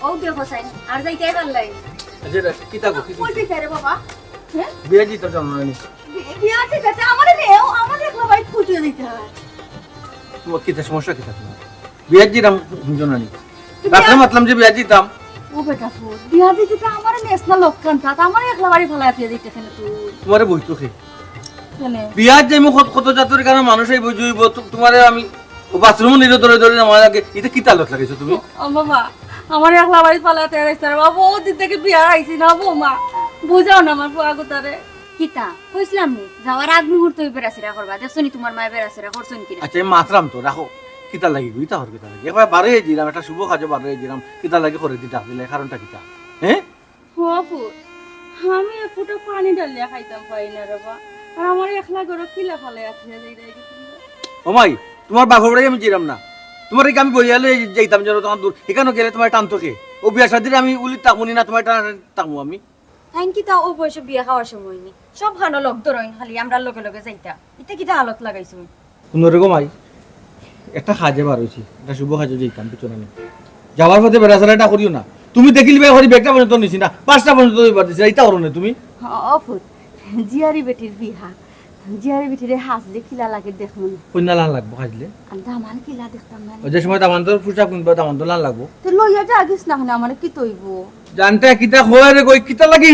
ও দেখো সাইন আর যাইতে পারলাই আচ্ছা কিতা গো কই দিতে রে বাবা হ্যাঁ বিয়াজি তো জানো না বিয়া দিতে আমারে নেও আমারে একলা ভাই খুঁজে দিতে হয় তোমার কিতা সমস্যা কিতা তোমার বিয়াজি রাম জানো না রাতে মতলব যে বিয়াজি দাম ও বেটা তো বিয়া দিতে তো আমারে ন্যাশনাল লক্ষণ তা আমারে একলা বাড়ি ফেলা দিয়ে দিতেছ না তুই তোমারে বইতো খে কেনে বিয়াজ যে মুখ কত জাতর কারণে মানুষই বুঝইব তোমারে আমি বাথরুম নিরে ধরে ধরে আমার আগে এটা কিতা লট লাগাইছো তুমি ও বাবা আমার একলা বাড়ি ফেলাতে আইছে রে বাবা ও দিন থেকে বিয়া আইছি না বৌমা বুঝাও না আমার ফুয়া গোতারে কিতা কইছিলাম নি যাওয়ার আগ মুহূর্তে বেরাছিরা করবা দেখছনি তোমার মায়ে বেরাছিরা করছনি কি আচ্ছা মাত্রাম তো রাখো কিতা লাগি গইতা হর কিতা লাগি একবার বারে দিলাম একটা শুভ কাজে বারে দিলাম কিতা লাগি করে দিতা দিলে কারণটা কিতা হ্যাঁ বাপু আমি ফুটো পানি ডালিয়া খাইতাম পাই না রে বাবা আর আমার একলা গরো কিলা ফলে আছে যাই যাই ও মাই তোমার বাপর বাড়ি আমি জিরাম না তোমার এই আমি বইয়ালে যাইতাম যেন তখন দূর এখানে গেলে তোমার টানতোকে ও বিয়া শাদিরে আমি উলি তাকুনি না তোমার টাকমু আমি তাইন কিতা ও বয়সে বিয়া খাওয়ার সময় নি সব খানো লোক ধরইন খালি আমরা লগে লগে যাইতা ইতে কিতা হালত লাগাইছো কোন রকম আই একটা কাজে বার হইছি একটা শুভ কাজে যাইতাম পিছনে না যাওয়ার পথে বেড়াছাড়াটা করিও না তুমি দেখিলি ভাই হরি ব্যাগটা পর্যন্ত নিছি না 5টা পর্যন্ত দিবার দিছি এইটা করো না তুমি অফুত জিয়ারি বেটির বিহা জিয়ারি বেটিরে হাসলে কিলা লাগে দেখুন কন্যা লান লাগবো খাইলে আর দামান কিলা দেখতাম না ওই যে সময় দামান্তর পোশাক কিনবা দামান্তর লান লাগবো তো লইয়া যা আগিস না মানে আমার কি তৈব জানতে কিতা হয় রে কই কিতা লাগি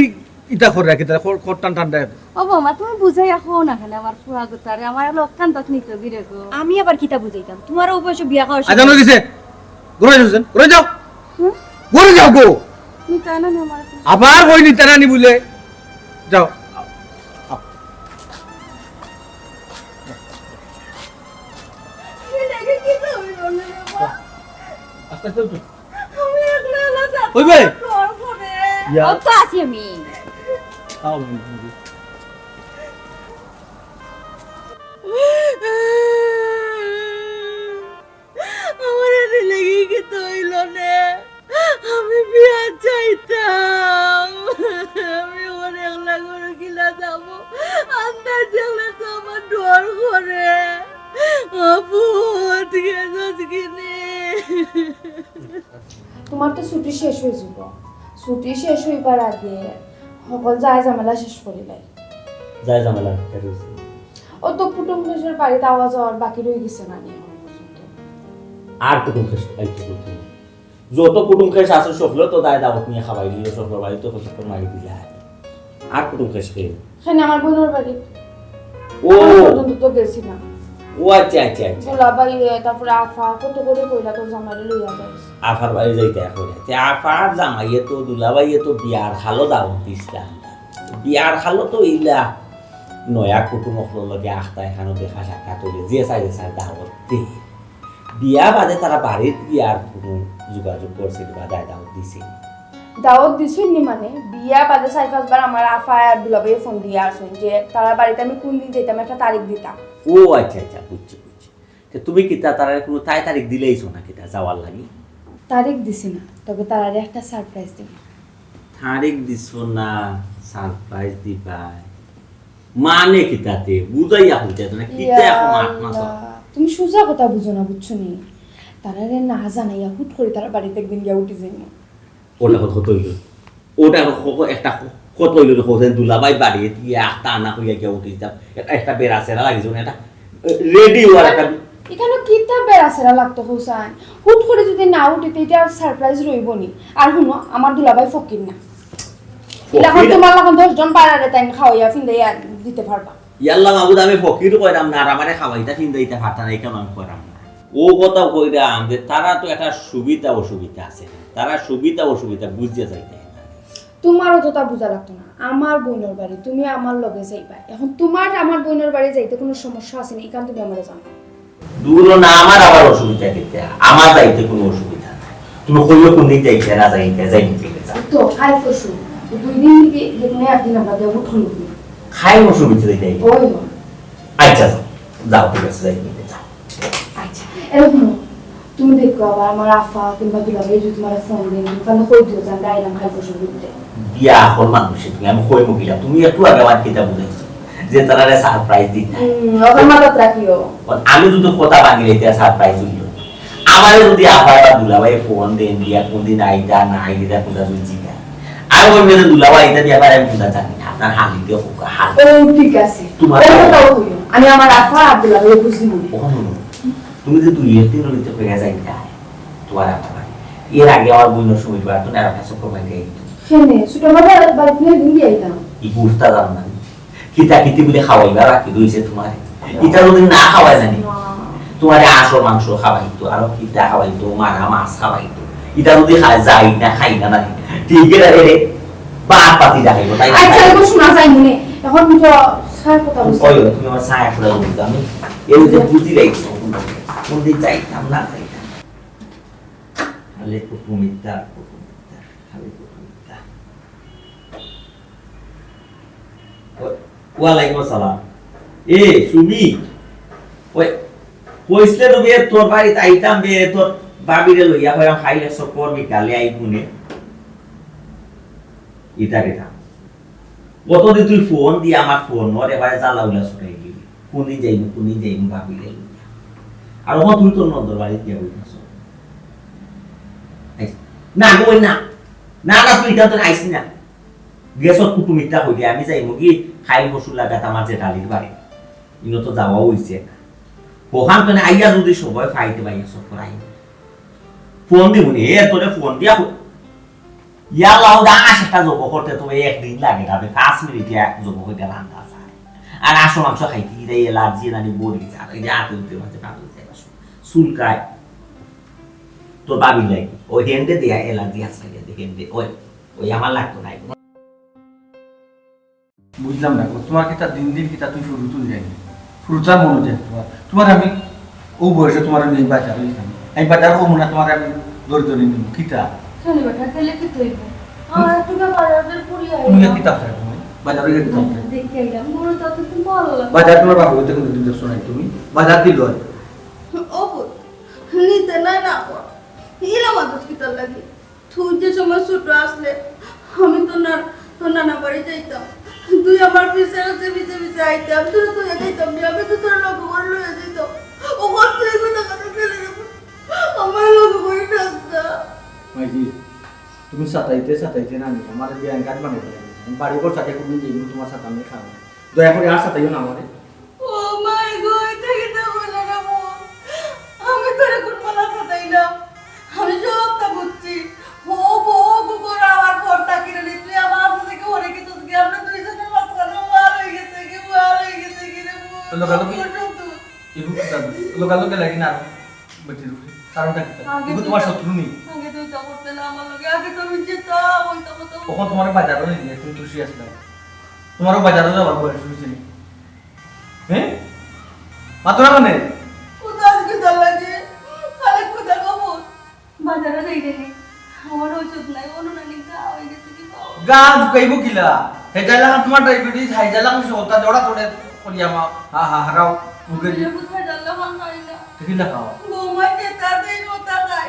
ইটা করে কিতা খটটান ঠান্ডা ও বাবা তুমি বুঝাই রাখো না কেন আমার ফুয়া গোতারে আমার লক্ষণ তক নিতে বিরে গো আমি আবার কিতা বুঝাইতাম তোমার ও বয়সে বিয়া খাওয়ার আজান হয়ে গেছে ঘুরে যাচ্ছেন ঘুরে যাও ঘুরে যাও গো নিতা না আমার আবার কই নিতা না নি বলে যাও আস্তে আস্তে উঠো আমি একলা একলা যাব হইবে ইয়া তো আসি আমি আও আমার এনে লেগে গেছে হইল না আমি বিয়া চাইতাম আমি ওর একলা করে কিলা যাব আন্দাজ দেখলে তো আমার ডর করে আপু ঠিক আছে কিনে তোমার তো ছুটি শেষ হয়ে যাব ছুটি শেষ হইবার আগে সকল যায় ঝামেলা শেষ করিলাই যায় ঝামেলা হইছে ও তো কুটুম খুশের বাড়িতে আওয়াজ হওয়ার বাকি রয়ে গেছে না নিয়ে আর কুটুম খেস আইতে বলতে যত কুটুম খেস আছে সকলে তো দায় দাওয়াত নিয়ে খাওয়াই দিও সকল বাড়ি তো সকল মারি দিলা আর কুটুম খেস কে এখানে আমার বোনের বাড়ি ও পর্যন্ত তো গেছি না ও আচ্ছা আচ্ছা আচ্ছা বলা ভাই তারপরে আফা কত করে কইলা তোর জামাইরে লইয়া যাইস আফার বাড়ি যাইতে এখন তে আফার জামাইয়ে তো দুলাভাইয়ে তো বিয়ার খালো দাওয়াত দিছিলাম বিয়ার খালো তো ইলা নয়া কুটুম সকলের লগে আখতা এখানে দেখা সাক্ষাৎ হইলে যে চাই দাওয়াত দে বিয়া বাদে তারা বাড়িত বিয়ার কোনো যোগাযোগ করছিল বা দায় দাওয়াত দিছিল দাওয়াত দিছুন নি মানে বিয়া বাদে 4-5 বার আমার আফা আর দুলাভাই ফোন দিয়া আসুন যে তারা বাড়িতে আমি কোন দিন যেতাম একটা তারিখ দিতাম ও আচ্ছা আচ্ছা বুঝছি বুঝছি তো তুমি কি তার কোনো তারিখ দিলেইছো না কিতা যাওয়ার লাগি তারিখ দিছি না তবে তারা একটা সারপ্রাইজ দিব তারিখ দিছো না সারপ্রাইজ দিবা মানে কিতাতে বুঝাইয়া হইতে না কিতা এখন 8 মাস তুমি সোজা কথা বুঝো না বুঝছো নি তারারে না জানাইয়া হুট করে তারা বাড়িতে একদিন গিয়া উঠে যাই ওটা কত হইল ওটা একটা কত হইল হোসেন দুলাভাই বাড়ি গিয়ে আখতা আনা কইয়া গিয়া উঠে দিতাম একটা বেড়াছেরা লাগিয়েছে এটা রেডি হওয়ার একটা এখানে কিতা বেড়াছেরা লাগতো হোসেন হুট করে যদি না উঠিতে এটা সারপ্রাইজ রইব নি আর শুনো আমার দুলাভাই ফকির না এখন তোমার লাগান 10 জন পাড়ারে তাই খাওয়াইয়া ফিন্দাইয়া দিতে পারবা ইয়াল্লা মাবুদ আমি ফকির কইরাম না আর আমারে খাওয়াইতা ফিন্দাইতা পারতা না কেন আমি কইরাম না ও কথা কইরাম যে তারা তো একটা সুবিধা অসুবিধা আছে তারা সুবিধা অসুবিধা বুঝতে চাইতে তোমারও তো তা বুঝা লাগতো না আমার বোনের বাড়ি তুমি আমার লগে যাইবা এখন তোমার আমার বোনের বাড়ি যাইতে কোনো সমস্যা আছে না এখান তুমি আমারে জানো দূর না আমার আবার অসুবিধা দিতে আমার যাইতে কোনো অসুবিধা নাই তুমি কইও কোন দিক যাইতে না যাইতে তো খাই ফসু 2 দিন থেকে দেখনে একদিন আমরা দেব উঠল খাই অসুবিধা দিতে ওই আচ্ছা যাও ঠিক আছে যাইতে যাও আচ্ছা এরকম তুমি দেখো আবার আমার আফা কিংবা দুলাভাই যদি তোমার ফোন দেন তাহলে কই দিও জান গাইলাম খাই ফসু দিতে বিয়া এখন মানুষে তুমি আমি কই মুকিলা তুমি একটু আগে আমার কিতা বুঝাইছো যে তারারে সারপ্রাইজ দিতে ওখানে মাথা রাখিও আমি যদি কথা ভাঙি লইতে সারপ্রাইজ হইল আমার যদি আবার দুলাভাই ফোন দেন দিয়া কোনদিন আইতা না আইতা কোনটা বুঝছি না আর ওই মেয়ে দুলাভাই এটা দিয়ে আবার আমি কোনটা জানি না আপনার হালি দিয়ে হোক হাল ও ঠিক আছে তোমার কথাও হইলো আমি আমার আফা আব্দুল্লাহ ভাই বুঝি মনে তুমি যে 2-3 হইতে হয়ে যাইতা তোমার আফা এর আগে আমার বোনের সময় বার তো না কাছে প্রমাণ দেই কেনে ছোট বাবা বাড়ি নিয়ে দিয়ে আইতাম ই বুঝতা জানো না কিতা কিতি বলে খাওয়াইবা রাখি দইছে তোমার এটা যদি না খাওয়াই জানি তোমার আঁশ মাংস খাওয়াইতো আর কিতা খাওয়াইতো মারা মাছ খাওয়াইতো এটা যদি খাই যাই না খাই না নাকি ঠিক রে বাপ পাতি দেখাইবো তাই আচ্ছা এরকম শোনা যায় মনে এখন তো সার কথা বলছি কই তুমি আমার ছায়া করে বলতে আমি এই যে বুঝি রাইছো কোন দিক যাইতাম না যাইতাম খালি কুকুমিতা খালি কুকুমিতা ওয়ালাইকুম আসসালাম এ সুমি ওই কইসলে রবি তোর বাড়িতে আইতাম বে তোর বাবিরে লইয়া হইরাম খাইলে সব করবি কালে আই গুনে ইটা রেখা কতদিন তুই ফোন দিয়ে আমার ফোন ওর এবারে জ্বালা উলা ছুটাই দিবি কোনদিন যাইবি বাবিরে লইয়া আর ওখান তুই তোর নন্দর বাড়িতে গিয়ে বইতাছ না গই না না না তুই এটা তো আইসি না গেছত কুটুমিটা হইলে আমি যাইমু কি খাইল বসুর লাগাত আমার যে ডালির বাড়ি ইনো তো যাওয়া হইছে ওখান তো আইয়া যদি সবাই ফাইতে পাইয়া সব করাই ফোন দিবনি এ তোরে ফোন দিয়া ইয়া লাউ দা সেটা জব করতে তো একদিন লাগে যাবে 5 মিনিটে এক জব হইতে রান্না যায় আর আসো মাংস খাইতে রে এলার্জি নানি বড়ি যায় এই যে আতে উঠতে মাঝে পাবল যায় চুলকায় তোর বাবি লাগে ওই হেন্ডে দিয়া এলার্জি আছে হেন্ডে ওই আমার লাগতো নাই বুঝলাম না তোমার কিতা দিন দিন কিতা তুই শুরু তুই যাই শুরুটার মনে যায় তোমার আমি ও বয়সে তোমার আমি বাজার হইতাম এই বাজার ও মনে তোমার আমি দৌড় দৌড়ি নিব কিতা শুনি বেটা তাহলে কি তুই আমার টুকা বাজারের পুরি তুমি কিতা খাই তুমি বাজারে গিয়ে কিতা খাই দেখে আইলাম মনে তো তুমি ভালো লাগে বাজার তোমার বাবু হইতে কোন দিন দেখছো না তুমি বাজার দিল ও নিতে না না হিলা মাদস কি তার লাগে তুই যে সময় ছোট আসলে আমি তো নানা বাড়ি যাইতাম তুই আমার পিছে আছে পিছে আইতাম তুই তো যাইতাম আমি তো তোর লোক ঘর লয়ে যাইতাম ও ঘর থেকে কথা কথা ফেলে দেবো আমার লোক ঘরে থাকতা মাইজি তুমি সাতাইতে না নিয়ে আমার বিয়ান কাট বানাই দিলাম বাড়ি ঘর সাথে কোন দিন তোমার সাথে আমি খাবো দয়া করে আর সাথেও না আমারে ও মাই গড থেকে তো বলে না আমি তোরে কোন মালা খাতাই না আমি সবটা বুঝছি ও বো করে আমার ফোনটা কিনে নি তুই আমার হাত থেকে অনেক কিছু কি আমরা দুইজনের মাঝখানে মার হয়ে গেছে কি রে লোকালোকে লাগি না বেটি কারণটা কি ইগো তোমার শত্রু নেই আগে তুই তো করতে না আমার লগে আগে তো আমি যেতা হইতো তো কখন তোমার বাজারও নেই তুমি খুশি আসলে তোমারও বাজারও যাওয়ার বয়স হয়েছে হ্যাঁ মাত্র মানে কোথা থেকে দল লাগে খালি কোথা খবর বাজারে যাই দেখি আমার ওষুধ নাই অনুনানি গা হয়ে গেছে কি গাছ কইব কিলা হে যাইলা তোমার ডায়াবেটিস হাই যাইলা সতা জড়া তোড়ে করিয়া মা হারাও মুখে দিয়ে কোথায় ডাললে মান খাই না কিলা খাও বৌমা যেটা দেই ওটা খাই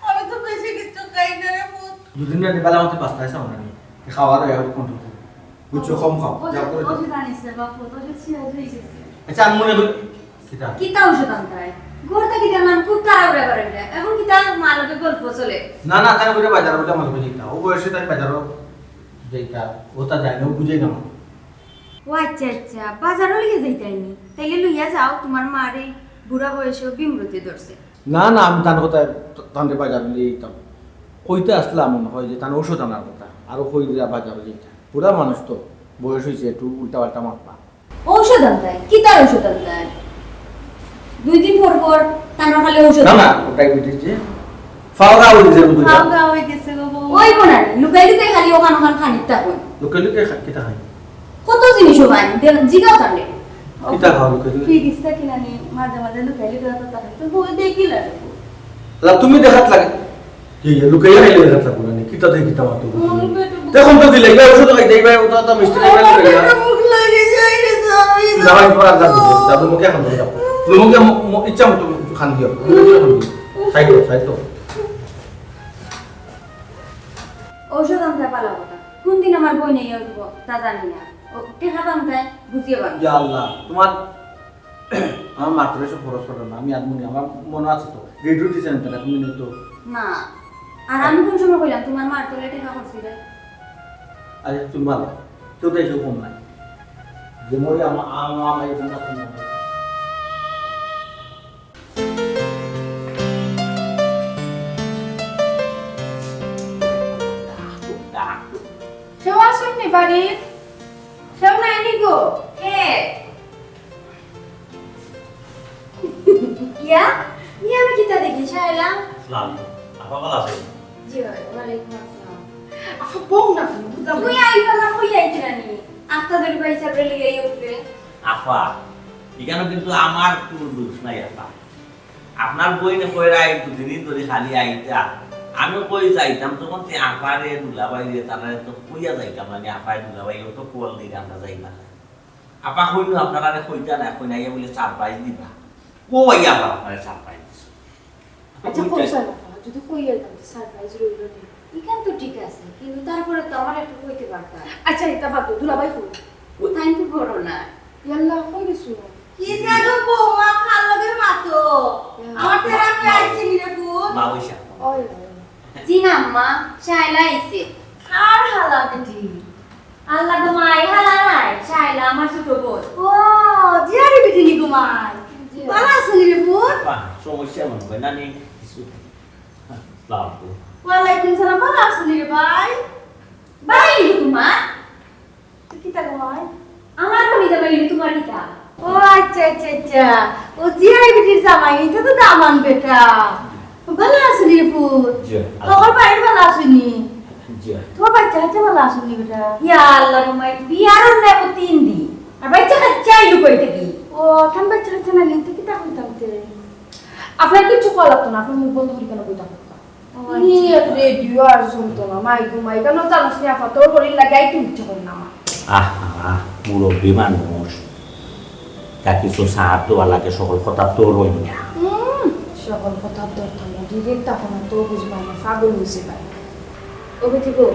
আমি তো বেশি কিছু খাই না রে পুত দুদিন আগে বেলা মতে পাস্তা এসে আমরা নিয়ে খাওয়ার আর কন্ট্রোল বুঝছো কম খাও যাও করে ওষুধ আনিস রে বাপু তো যে ছিয়া হয়ে গেছে আচ্ছা আমি মনে করি কিটা কিতা ওষুধ আনতাই ঘরটা কি আমার খুব তাড়াহুড়া করে এখন কিতা মালকে গল্প চলে না না তার করে বাজার বলে আমার বুঝিতা ও বয়সে তাই বাজারও যেটা ওটা যায় না ও বুঝে না ও আচ্ছা বাজারও লিগে যাইতাইনি তাইলে লইয়া যাও তোমার মারে বুড়া বয়সে বিমরতি ধরছে না না আমি তার কথা তান্ডে বাজার নিয়ে যেতাম কইতে আসলাম মনে হয় যে তার ওষুধ আনার কথা আরো কই দিয়া বাজার যেটা পুরা মানুষ তো বয়স হয়েছে একটু উল্টা পাল্টা মাপা ঔষধ আনতাই কিতার ওষুধ আনতাই 2 দিন পর তারা খালি ওষুধ না না ওটাই বুঝেছি ফাওরা হইছে বুঝছো খাওয়া হয়ে গেছে গো বউ ওই কোনা লুকাই লুকাই খালি ওখান খানিকটা কই লোকে লোকে কিটা খাই কত জিনিস হয় জিগাও তান্ডে কিটা খাও লোকে ফিরিস্তা কিনা নি মাঝে মাঝে লুকাই লুকাই তো তাকে তো বউ দেখি লাগে তুমি দেখাত লাগে কি লোকে আইলে দেখাত লাগে না কিটা দেখি তোমার তো দেখুন তো দিলে এই ওষুধ খাই দেইবা ওটা তো মিষ্টি লাগবে মুখ লাগে যাই রে যাবাই পড়া যাবে মুখে খান দাও মুখে ইচ্ছা মতো খান দিও সাইতো ঔষধ আনতে পালা কথা কোন দিন আমার বই নেই উঠবো তা জানি না ও টেকা দামটাই বুঝিয়ে পারবো ইয়া আল্লাহ তোমার আমার মাত্র এসব খরচ করো না, আমি আদমনি আমার মনে আছে তো রেডিও দিয়েছেন তারা তুমি তো। না আর আমি কোন সময় কইলাম তোমার মার তোলে টাকা করছি রে? আরে তুমি ভালো কেউ তো এসব কম নাই যে মরি আমার আমার এই বন্ধা তুমি সেও আসেননি বাড়ির? সেও নাইনি গো? কে ইয়া ইয়া আমি কিতা দেখি শায়লা? সালাম আপা ভালো আছেন? জি ওয়ালাইকুম আসসালাম। আফা বউ না তুমি বুঝলাম তুই আইবা না কই আইছিলানি আপনাদের ভাই সাবরে লিয়ে উঠবে। আপা এখানে কিন্তু আমার কোনো দোষ নাই আপা, আপনার বইনে কইরা একটু দিনই ধরে খালি আইতা, আমি কই যাইতাম তখন তে আপারে দুলাবাইরে তারা তো কইয়া যাইতাম মানে আপায় দুলাবাই তো কোল দিকে আমরা যাইবা আপা কইলো আপনারা কইতা না কই নাইয়া বলে সারপ্রাইজ দিবা কই আপা আপনারা সারপ্রাইজ। আচ্ছা কইছা না যদি কই এলাম সারপ্রাইজ রইল নি ইখান তো ঠিক আছে কিন্তু তারপরে তো আমার একটু কইতে পারতা। আচ্ছা এটা বাদ দাও দুলাভাই কই তাই তো করো না। ইয়াল্লা কই দিছো কি জানো বৌমা খাল লগের মাতো আমার তেরা মিয়া আইছে নি রে ফুল। মা বইসা ওই জি না আম্মা শায়লা আইছে। আর হালা বেটি আল্লাহ গো মাই হালা নাই শায়লা আমার ছোট বোন। ও জিয়ারি বেটি নি গো মাই ভালো আছো নি রে ফুল? আপা সমস্যা মনে হয় না নি কিছু সালাম তো ওয়ালাইকুম সালাম ভালো আছো নি রে ভাই? ভাই তোমার কি তা গো মাই আমার কোনি জামাই তোমার কিটা? ও আচ্ছা আচ্ছা আচ্ছা ও জিয়াই বিটির জামাই এটা তো দামান বেটা ভালো আসেনি রে ফুল জি তোমার বাইরে ভালো আসেনি জি তোমার বাচ্চা কাচ্চা ভালো আসেনি বেটা ইয়া আল্লাহ গো মাই বিয়ার নেব 3 দিন আর বাচ্চা কাচ্চা আইলো কই থেকে? ও থাম বাচ্চা কাচ্চা না লিখতে কি তা কইতাম তে আপনার কিছু কল লাগতো না আপনার মুখ বন্ধ করে কেন কইতাম ইয়ে রেডিও আর শুনতো না মাই গো মাই কেন জানোস নি আফা তোর শরীর লাগাই তুই ইচ্ছা করে না আমার আহা মুরব্বী মানুষ তা কিছু সাহায্য আলাকে সকল কথা তো রইল না। সকল কথা তোর থামো দিদির তখন তো বুঝবা না পাগল হইছে ভাই ও বেটি গো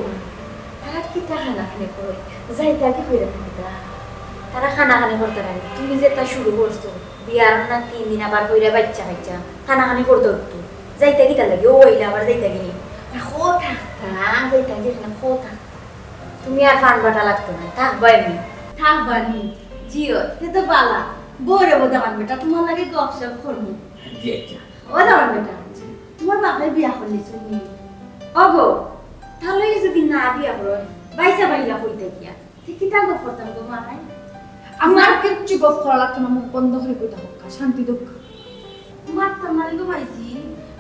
তারা কি টাকা না খানে করে যাই তাকে কইরা দিতা তারা খানা খানি করতে রাখি তুমি যে তা শুরু করছো বিয়ার না 3 দিন আবার কইরা বাচ্চা কাচ্চা খানা খানি করতে হতো যাইতে কি তা লাগে ওইলা আবার যাইতে গিনি খো থাকতা যাইতে গিনি না খো থাকতা তুমি আর ফান বাটা লাগতো না থাকবা এমনি থাকবানি জিও সে তো বালা বড় বড় দামান বেটা তোমার লাগে গপসপ করবো জি আচ্ছা ও দামান বেটা তোমার বাপের বিয়া করলি শুনি অগো তাহলে যদি না বিয়া করো বাইসা বাইলা কইতে গিয়া ঠিকই তা গপ করতাম গো মাই আমার কিচ্ছু গপ করা লাগতো না মুখ বন্ধ করে কইতাম শান্তি দুঃখ মারতা মারি গো ভাইজি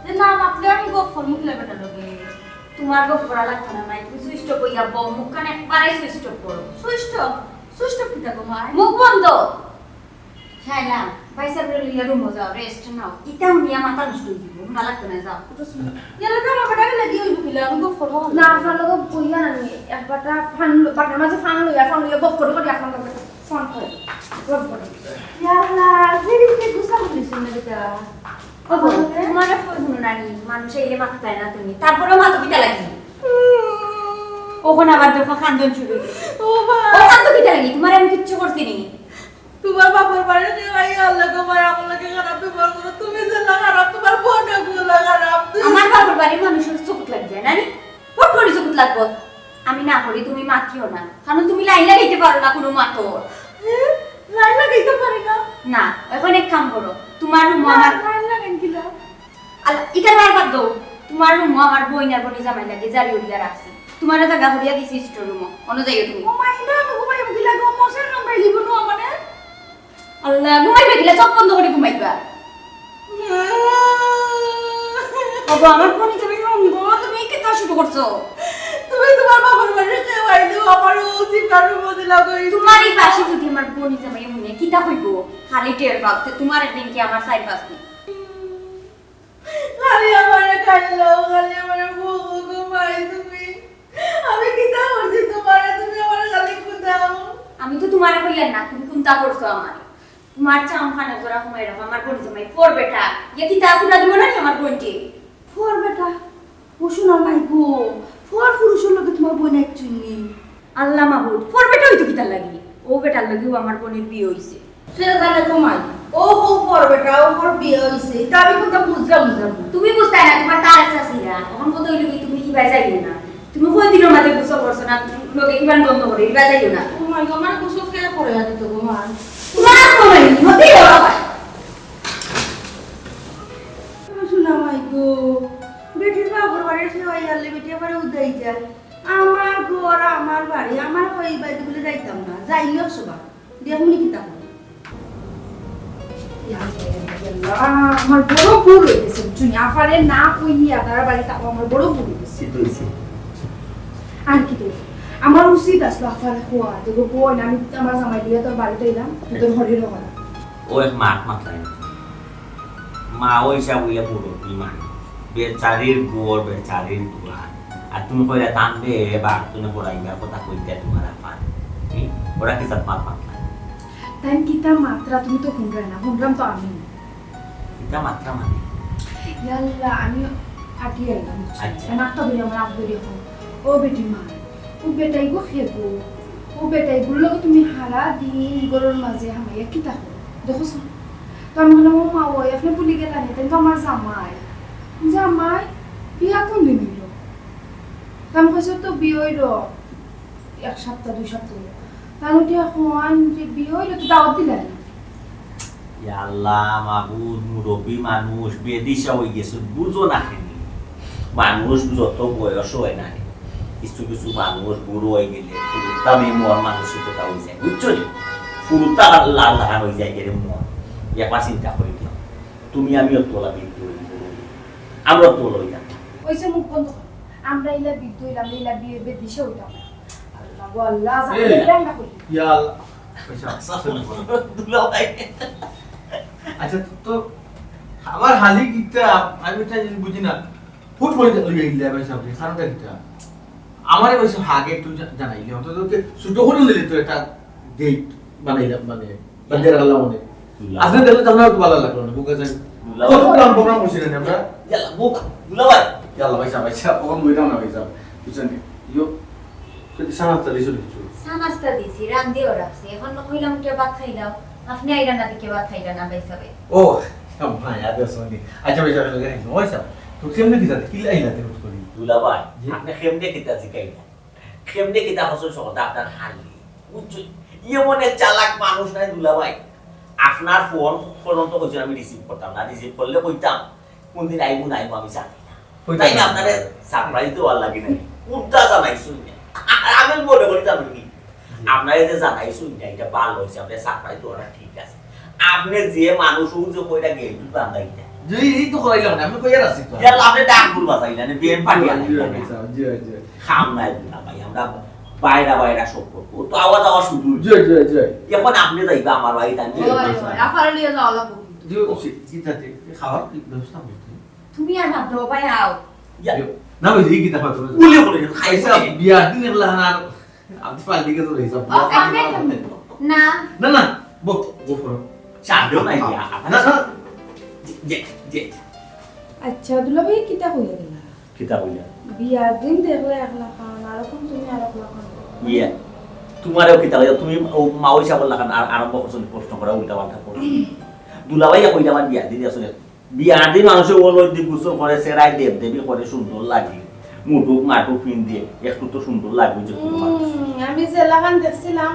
যে না মাতলে আমি গপ করমু কিলা বেটা লগে তোমার গো পড়া লাগতো না নাই তুমি সুইচ অফ কইয়া বউ মুখ কানে একবারে সুইচ অফ করো সুইচ অফ কিতা গো মাই মুখ বন্ধ শাইলা বাইসা বলে লিয়া রুম যাও রেস্ট নাও ইতাও নিয়া মাথা নষ্ট হই দিব ভালো লাগতো না যাও ইয়ালা তো আমার বেটাকে লাগি হইব কিলা আমি গপ করবো না আপনার লগে বইয়া না নি একবারটা ফান বাটার মাঝে ফান লইয়া গপ করে করে আপনার লগে ফোন করে গপ করে ইয়ালা যেদিকে গুসা বলিস না বেটা ওগো তোমার ফোন নানি মানুষ এলে মাথায় না তুমি তারপরেও মাথা পিতা লাগি ওখানে আবার যখন কান্দন শুরু ও ভাই ও কান্দো পিতা লাগি তোমার আমি কিচ্ছু করছি নি তোমার বাবার বাড়ি যে ভাই আল্লাহ গো মাই আমাকে খারাপ ব্যবহার করো তুমি যে না খারাপ তোমার বোন গুলো খারাপ আমার বাবার বাড়ির মানুষের চোখ লাগবে নানি ফট করে চোখ লাগবো আমি না করি তুমি মাতিও না কারণ তুমি লাইন লাগাইতে পারো না কোনো মাতর লাইন লাগাইতে পারি না না এখন এক কাম করো তোমার রুম আমার লাইন লাগাইন কিলা আল্লাহ ইকার বারবার দাও তোমার রুম আমার বইনার বনি জামাই লাগে জারি উড়িয়া রাখছি তোমার জায়গা হরিয়া দিছি স্টোর রুম অন্য যাইও তুমি ও মাই না ঘুমাই কিলা গো মশার নাম্বার লিবো না মানে আল্লাহ ঘুমাইবে কিলা চোখ বন্ধ করে ঘুমাইবা বাবা আমার বনি জামাই রঙ্গ তুমি কেতা শুরু করছো তুমি তোমার বাবার বাড়ি কেউ আইলো আমার উচিত কারো মধ্যে লাগাই তোমার এই পাশে যদি আমার বনি জামাই হুনে কিতা হইব খালি টের পাতে তোমার একদিন কি আমার সাইড পাস খালি আমারে খাইলো খালি আমারে ভোগো গো মাই তুমি আমি কি তা করছি তোমারে তুমি আমারে খালি কুদাও আমি তো তোমার কইয়ার না তুমি কোনটা করছো আমার তোমার চামখানে জোড়া ঘুমাই রাখো আমার বনি জামাই ফোর বেটা ইয়া কিতা কুনা দিব না আমার বনটি ফোর বেটা ও শোনা নাই গো ফোর পুরুষের লগে তোমার বোন একচুনি আল্লাহ মাহবুব ফোর বেটা হইতো কিতা লাগি ও বেটার লগেও আমার বোনের বিয়ে হইছে সেটা জানে তোমায় ও পর বেটা ও পর বিয়ে হইছে এটা আমি কথা বুঝলাম না। তুমি বুঝতে না তোমার তার একটা ছিলা এখন কত হইলো কি তুমি কি বাই যাইও না তুমি কই দিনের মাঝে গোসল করছ না লোকে কি বান বন্ধ করে বাই যাইও না ও মাই গড আমার গোসল খেয়ে পড়ে আছে তো গো মা। তোমার কই হতে বাবা শোনা মাই গো বেটির বাবুর বাড়ি সবাই আলে বেটি আবার উদাই যায় আমার ঘর আমার বাড়ি আমার ওই বাড়িতে বলে যাইতাম না যাইলেও সবা দেখুনি কিতা করে আমার বড় ভুল হয়ে গেছে বুঝুনি আফারে না কইয়া তার বাড়িতে আমার বড় ভুল হয়ে গেছে আর কি দেব আমার উচিত আসলো আফারে খোয়া দেখো বোন আমি আমার জামাই দিয়ে তোর বাড়িতে এলাম তোর ঘরের ঘরে ও এক মাত মাত্রায় মা ওই হিসাব হইলে পুরো বিমান বেচারির গোর বেচারির দোয়ান আর তুমি কইলে টানবে বা তুমি পড়াইবার কথা কইতে তোমার আপার ওরা কি সাত মাত মাত্রায় তাই কিতা মাত্রা তুমি তো হুনরাম তো আমি এটা মাত্রা মানে ইয়াল্লা আমি ফাটিয়ে এলাম আচ্ছা। নাকটা ধরে আমার আগ ধরে এখন ও বেটি মা ও বেটাই গো খেগো ও বেটাই গুলো তুমি হারা দিন গরুর মাঝে হামাইয়া কিতা করো দেখো তো আমি বললাম ও মা ওই আপনি পুলি গেলেন তাই তো আমার জামাই জামাই বিয়া কোন দিন হইল আমি কাছে তো বিয়ে হইল 1 সপ্তাহ 2 সপ্তাহ তাহলে কি এখন যে বিয়ে হইল তো দাওয়াত দিলেন আল্লাহ মাহবুব মুরব্বী মানুষ বেদিশা হয়ে গেছে বুঝো না খেনি মানুষ যত বয়স হয় না কিছু কিছু মানুষ বুড়ো হয়ে গেলে ফুরুতা মেমোর মানসিকতা হয়ে যায় বুঝছো নি ফুরুতা লাল লাগান হয়ে যায় গেলে মন একবার চিন্তা করে দিও তুমি আমিও তোলা বিদ্যুৎ আমরা তোলা হয়ে যাবো ওইসে মুখ বন্ধ কর আমরা ইলা বিদ্যুৎ হইলাম ইলা বিয়ে বেদিশে হইলাম আল্লাহ গো আল্লাহ জানেন না কই ইয়া আল্লাহ পয়সা দুলা ভাই আচ্ছা তো আমার হালি গীতা আমি এটা জিনিস বুঝি না ফুট করে লইয়া গিলা পয়সা আপনি কারণটা গীতা আমারে পয়সা আগে একটু জানাইলে অন্তত ছোট করে নিলে তো একটা গেট বানাইলাম মানে বান্দের আল্লাহ মনে আপনি দেখলে তো আমার ভালো লাগলো না বুকা যাই কত প্ল্যান প্রোগ্রাম করছি না আমরা ইয়ালা বুক দুলা ভাই ইয়াল্লা পয়সা ওখান বইটাও না পয়সা বুঝছেন ইয়ো যদি সানাস্তা দিছো কিছু সানাস্তা দিছি রান দিও রাখছি এখন কইলাম কে ভাত খাইলাও আপনি আইরা না দিকে ভাত খাইলা না বাইসাবে ও মা ইয়াদ আছে আচ্ছা পয়সা লাগে না পয়সা তো কেমনে দিতা কি লাইলা তে করি দুলা ভাই আপনি খেমনে কিতা জিকাইলা খেমনে কিতা হসল সকল আপনার হালি বুঝছো এমন এক চালাক মানুষ নাই দুলা ভাই আপনার ফোন পর্যন্ত কইছেন আমি রিসিভ করতাম না রিসিভ করলে কইতাম কোন দিন আইবো না আইবো আমি জানি না তাই না আপনারে সারপ্রাইজ দেওয়ার লাগে না উল্টা জানাইছুন আমি মনে করি জানি আপনারে যে জানাইছুন না এটা ভালো হইছে আপনি সারপ্রাইজ দেওয়াটা ঠিক আছে আপনি যে মানুষ যে কইরা গেল বান্দাইটা জি এই তো কইলাম না আমি কইয়া রাখছি তো ইয়াল্লা আপনি ডাক ভুল বাজাইলা না বিয়ের পার্টি জি জি খাম নাই না ভাই আমরা বাইরা সব করব তো আওয়াজ শুধু জি জি জি এখন আপনি যাইবা আমার বাড়িতে আমি আফারে লিয়ে যাওয়া লাগবে জি কি যাতে খাওয়ার কি ব্যবস্থা করতে তুমি আর ভাত দাও পাই আও না ওই কি কথা বলছো উলি করে খাইছে খাইছা বিয়ার দিন লাহানার আপনি পাল্টি কে ধরে হিসাব না না না বক গো ফর চাঁদেও নাই দিয়া না না যে যে আচ্ছা দুলা ভাই কিতা কইয়া গেলা কিতা কইলা বিয়ার দিন দেখলে একলা খান আর এখন তুমি আর একলা খান ইয়া তোমারও কিতা কইলা তুমি মাওই সাবল লাগান আর আরম্ভ করছনি প্রশ্ন করা উল্টা পাল্টা করে দুলাভাইয়া কইলা আমার বিয়া দিদি আসলে বিয়া দিন মানুষের ওলদি গুছল করে সেরাই দেব দেবী করে সুন্দর লাগে মুটুক মাটুক পিন দিয়ে একটু তো সুন্দর লাগবে যে আমি যে লাগান দেখছিলাম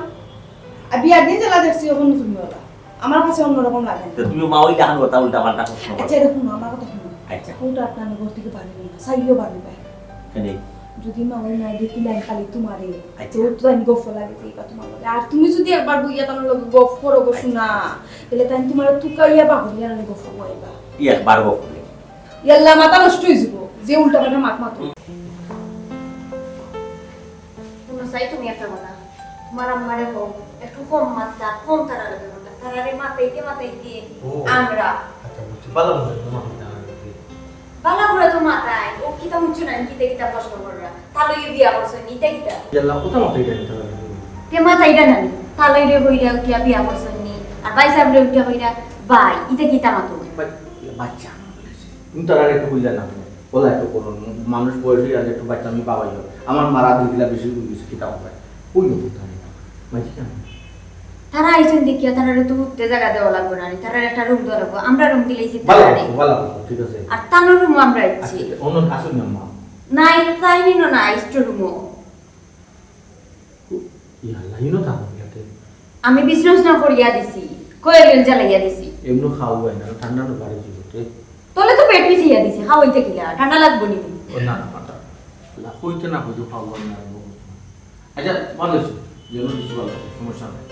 আর বিয়ার দিন জেলা দেখছি ওখানে তুমি ওলা আমার কাছে অন্যরকম লাগে তো তুমি মাওই লাগান কথা উল্টা পাল্টা প্রশ্ন করো আচ্ছা দেখুন আমার কথা শুনুন আচ্ছা ওটা আপনার ঘর থেকে বাড়ি না সাইও বাড়ি পায় কেন যদি মাওই নাই দেখি লাইন খালি তোমারে আচ্ছা। তো তো আমি গফ লাগে এইবা তোমার লগে আর তুমি যদি একবার বইয়া তোমার লগে গফ করো গো শোনা তাহলে তাই তোমার তুকাইয়া বাগুলিয়া না গফ কইবা একবার বলে ইয়াল্লা মাথা নষ্ট হই যাব যে উল্টা পাল্টা মাত মাত কোনো চাই তুমি একটা বলা তোমার আমারে হোক একটু কম মাত্রা কম তারা লাগে না তারারে মাথাইতে আমরা আচ্ছা বুঝছি ভালো বুঝছি বালা পুরা তো মাথায় ও কিতা হচ্ছে না কিতা প্রশ্ন কররা তাহলে বিয়া করছ নিতে কিতা ইয়াল্লা কথা মত এটা নিতে হবে তে মাথাইটা না তাহলে রে হইরা কিয়া বিয়া করছ নি আর ভাই সাহেব রে উঠিয়া হইরা ভাই ইতে কিতা মাতো বাচ্চা তুমি তারা একটু বুঝলে না বলা একটু করুন মানুষ বয়সী আর একটু বাচ্চা আমি বাবাই আমার মারা দুই কিলা বেশি কিছু কিতাব হয় ওই না বুঝতে হবে মাঝি কেন তারা আইছেন দেখিয়া তারা তো উঠতে জায়গা দেওয়া লাগবে না তারা একটা রুম দেওয়া লাগবে আমরা রুম দিলেইছি ভালো তারা ভালো ঠিক আছে আর তানোর রুম আমরা ইচ্ছি অন্য আসুন না মা নাই তাইনি না স্টোর রুমও ইয়াল্লা ইনো থাকো ইয়াতে আমি বিশ্লেষণ করিয়া দিছি কোয়েল জ্বালাইয়া দিছি এমনো খাওয়া হয় না ঠান্ডা তো বাড়ি যাবে তোলে তো পেট পিছিয়ে দিছি খাওয়াইতে কিলা ঠান্ডা লাগবো নি ও না না মাতা লা কইতে না কইতে খাওয়া না আচ্ছা ভালো আছে যেন কিছু ভালো আছে সমস্যা নাই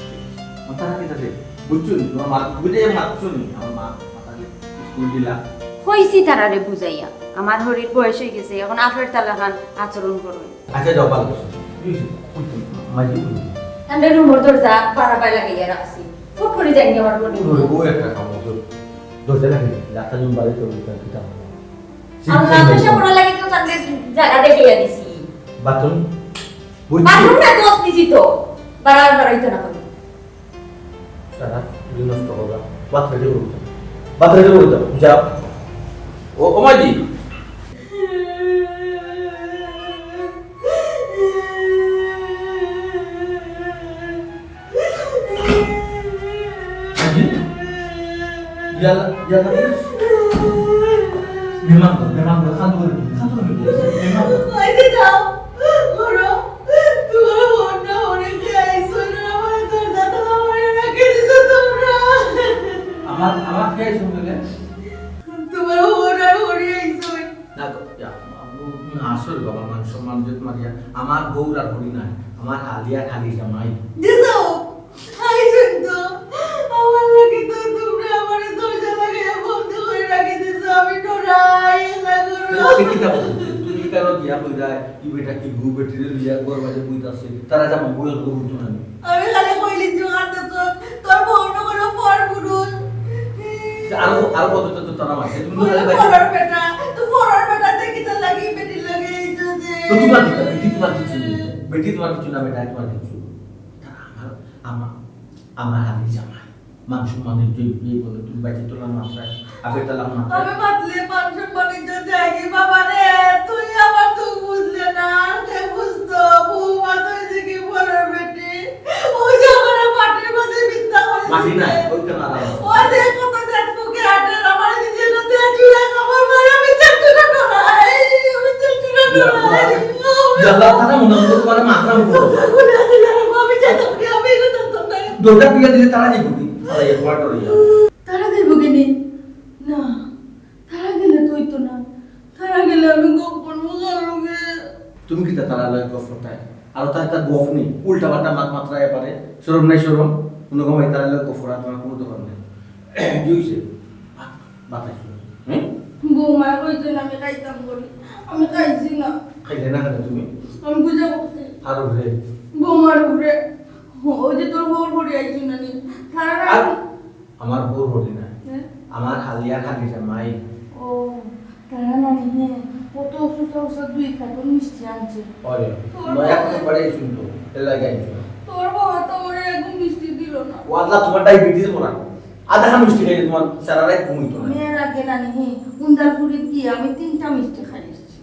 মাথা রাখতে দে বুঝছো তোমার মা বুঝে মাতছো নি আমার মা মাথাকে স্কুল দিলা হইছি তারারে বুঝাইয়া আমার হরির বয়স হয়ে গেছে এখন আফের তালাখান আচরণ করবে আচ্ছা যাও ভালো আছে মাঝে তাহলে রুমের দরজা বাড়াবাই লাগাইয়া রাখছি ফুট করে যাইনি আমার বলি ও একটা খাবো তো দরজা লাগে লাতা জুম বাড়ি তো কিটা আল্লাহ পয়সা পড়া লাগে তো তাহলে জায়গা দেখাইয়া দিছি বাথরুম বুঝছি বাথরুমটা দোষ দিছি তো বাড়ার বাড়াইতে না পারি তারা নষ্ট করবা বাথরুমে করতে যাও ও ওমাজি ইয়ালা ইয়ালা মেহমান খান করে মেহমান আইতে যাও ওরা তোমার হন্না অনেক আইছো না আমার তো দাদা আমার রাখে দিছো তোমরা আমার কে শুনলে তোমার হন্না হরি আইছো না আসল বাবা মান সম্মান যে মারিয়া আমার বউর আর হরি নাই আমার আলিয়া খালি জামাই দিছো আইছো তো আমার লাগে তো তোমরা আমার দরজা লাগাইয়া বন্ধ করে রাখি দিছো আমি ডরাই লাগো কি তা তুমি কেন দিয়া কইরা কি বেটা কি গু বেটিরে লিয়া গরবাজে কইতাছে তারা যা বউর গরু তো না আমি খালি কইলি যে হাতে তো তোর বউন কোনো ফর ফুরুল আর কত তো তারা মারছে তুমি তো খালি ফরার বেটা তো ফরার বেটা দেখি তো লাগি বেটি লাগে এইতো যে তো তোমার কি বেটি তোমার কিছু না বেটা তোমার কিছু তারা আমার হাতে জামাই মান সম্মানের যে বলে তুমি বাইতে তোলার মাত্রায় আগে তালাম না আমি বাতলে মানুষ বাণিজ্য যাই বাবা রে তুই আমার তো বুঝলে না আর কে বুঝতো বউমা তুই দেখি ফরার বেটি ওই যে আমার মাটির মাঝে বিদ্যা করে মাটি নাই ওইটা না ওই যে কত দেখবো কে আটে আমার দিদি না তে চুলা খাবার মারে আমি চুলা ডরাই আমি চুলা ডরাই জাল্লা তারা মনে হচ্ছে তোমার মাথা উপর আমি চাইতাম কি আমি এটা জানতাম না দরজা দিয়ে দিলে তারা যাইব কি তারা এই কোয়ার্টার হইয়া তারা দেব কিনি না তারা গেলে তুই তো না তারা গেলে আমি গোপন মুখালুকে তুমি কি তারা লয় গফরটায় আর তার গফ নেই উল্টা পাল্টা মাত্রায় পারে শরম নাই শরম কোনো কমাই তারা লয় গফরা তোমার কোনো দোকান নেই জুইছে বাতাই বৌমা কইছে না আমি খাইতাম করি আমি খাইছি না খাইলে না খাইলে তুমি আমি বুঝে বলছি আর উপরে বৌমার উপরে ওই যে তোর বউর পড়ে আইছি না নি তারা আর আমার বউর হলি না আমার হালিয়া খালি জামাই ও তারা না নি কত ওষুধ ওষুধ দুই কার্টন মিষ্টি আনছে ওরে নয়া করে পড়ে শুনতো এলা গাইছো তোর বাবা তো ওরে একদম মিষ্টি দিল না ওয়াল্লাহ তোমার ডায়াবেটিস মরা আধা মিষ্টি খাইলে তোমার সারা রাত ঘুমাইতো না মেয়ের আগে না নি উন্দারপুরে গিয়ে আমি 3টা মিষ্টি খাই এসেছি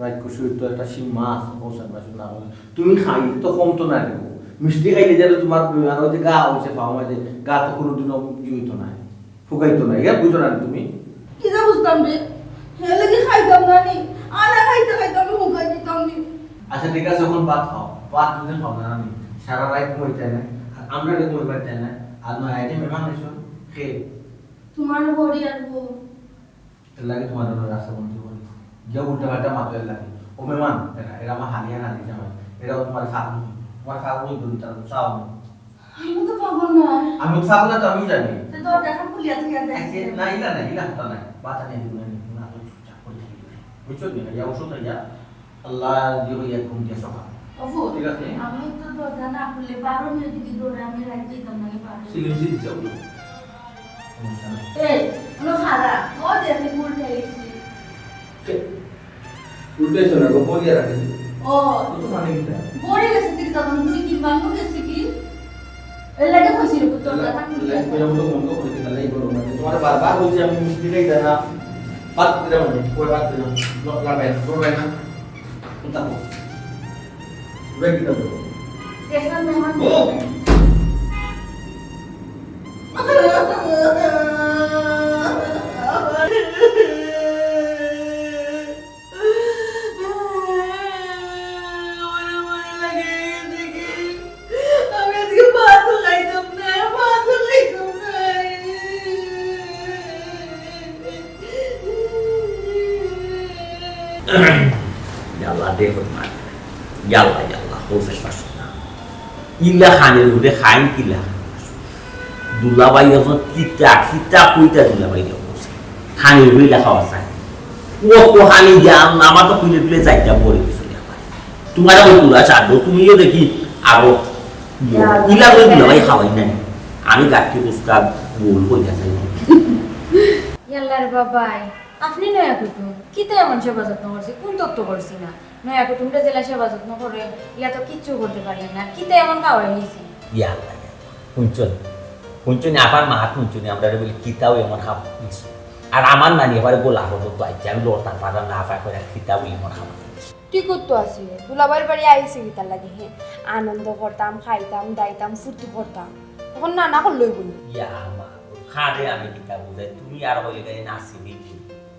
রাত কুশুর তো একটা সীমা আছে পৌঁছার পাশে না হলে তুমি খাই তো কম তো না দেবো মিষ্টি খাইলে যারা তোমার আর ওই যে গা হয়েছে পাও মাঝে গা তো কোনোদিনও কি হইতো না ফুকাইতো না ইয়া বুঝো না তুমি কি যা বুঝতাম রে হেলে কি খাইতাম না নি আনা খাইতে খাইতে আমি হুকাই দিতাম নি আচ্ছা ঠিক আছে এখন ভাত খাও ভাত দুদিন খাও না আমি সারা রাত ঘুমাইতে না আর আমরা ঘুমাইতে না আর নয় আইটে মেহমান এসো খেয়ে তোমার বড়ি আর বউ এর লাগে তোমার রাস্তা বন্ধ করি গিয়ে উল্টা পাল্টা মাথায় লাগে ও মেহমান এরা আমার হালিয়া হালি জামাই এরাও তোমার ফাগুন ধরি তার চাও আমি তো পাগল না আমি তো ফাগুন না তো আমি জানি তো তোর দেখা পুলিয়া থেকে দেখছে না ইলা হতা নাই বাতা নেই তুমি না তো চুপচাপ করে বুঝছো না ইয়া ওষুধ ইয়া আল্লাহ দিও ইয়া ঘুম দিয়ে সকাল অফু ঠিক আছে আমি তো দরজা না খুললে 12 মিনিট কি দৌড়ে আমি রাত দিতাম না পারি সিলিন্সি দিছে ওগুলো এই নো খারা ও দেখি উল্টে গেছি উল্টে এসো না গোপন দিয়ে রাখে ও তো মানে কি বড়ি গেছে ঠিক তখন তুমি কি বাঙ্গো গেছে কি এর লাগে কইছিল তো দরজা থাকলে তোমার বারবার বলছি আমি মিষ্টি খাই না বাদ দিলাম না কই বাদ দিলাম লাগবে না কোনটা কো ব্রেক দিতে হবে কেসা মেহমান ও আমি আজকে ভাতও খাইতাম না, ভাতও খাইতাম না। Yalla দেখো মানে yalla yalla হোসে শাসন ইল্লা খানের উঠে খাইন কিলা দুলাবাই যখন কিতা কইতা দুলাবাই যখন খানি হইলা খাওয়া চাই ও খানি জান আমার তো কুলে কুলে যাইতা পড়ে গেছে তোমার ওই পুরা চাঁদ তুমিও দেখি আরো ইলা করে দুলাবাই খাওয়াই না আমি গাঠি উস্তা বল কইতা চাই ইয়াল্লার বাবাই আপনি নয়া কুটুম কিতা এমন সেবা যত্ন করছি কোন তত্ত্ব করছি না নয়া কুটুমটা জেলা সেবা যত্ন করে ইয়া তো কিচ্ছু করতে পারলেন না কিতা এমন খাওয়াই নিছি ইয়াল্লা কুঞ্চনি আবার মাহাত কুঞ্চনি আমরা বলি কিতাও এমন খাব নিছো আর আমার নানি এবারে গোলা হতো তো আইছে আমি লড়তাম পারলাম না আফা করে কিতাও এমন খাব ঠিক তো আছে দুলাবাইর বাড়ি আইসি গিতার লাগে হে আনন্দ করতাম খাইতাম দাইতাম ফুর্তি করতাম তখন নানা করলই বলি ইয়া মা খারে আমি কিতা বুঝাই তুমি আর বলে গাই নাচি দিবি